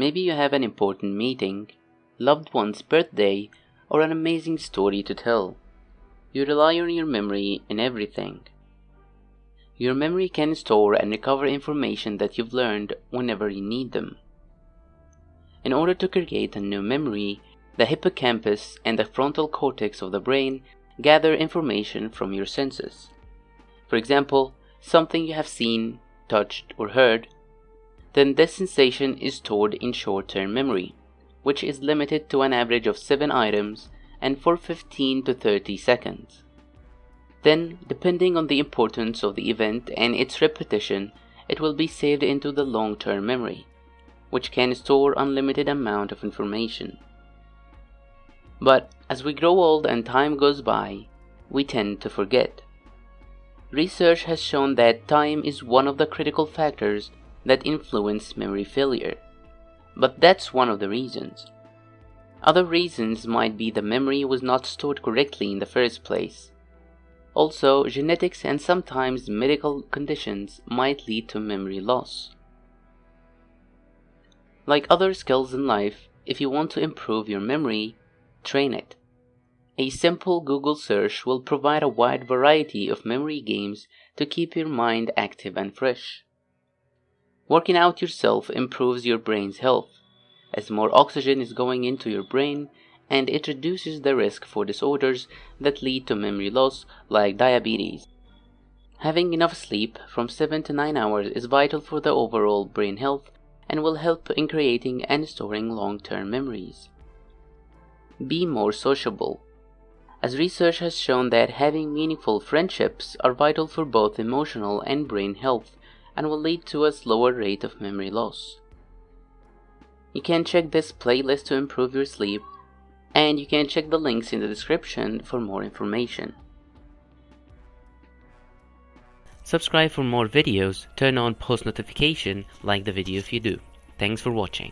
Maybe you have an important meeting, loved one's birthday, or an amazing story to tell. You rely on your memory in everything. Your memory can store and recover information that you've learned whenever you need them. In order to create a new memory, the hippocampus and the frontal cortex of the brain gather information from your senses. For example, something you have seen, touched, or heard. Then this sensation is stored in short-term memory, which is limited to an average of 7 items and for 15 to 30 seconds. Then, depending on the importance of the event and its repetition, it will be saved into the long-term memory, which can store unlimited amount of information. But as we grow old and time goes by, we tend to forget. Research has shown that time is one of the critical factors that influence memory failure. But that's one of the reasons. Other reasons might be the memory was not stored correctly in the first place. Also, genetics and sometimes medical conditions might lead to memory loss. Like other skills in life, if you want to improve your memory, train it. A simple Google search will provide a wide variety of memory games to keep your mind active and fresh. Working out yourself improves your brain's health, as more oxygen is going into your brain, and it reduces the risk for disorders that lead to memory loss like diabetes. Having enough sleep from 7 to 9 hours is vital for the overall brain health and will help in creating and storing long-term memories. Be more sociable, as research has shown that having meaningful friendships are vital for both emotional and brain health and will lead to a slower rate of memory loss. You can check this playlist to improve your sleep, and you can check the links in the description for more information. Subscribe for more videos, turn on post notification, like the video if you do. Thanks for watching.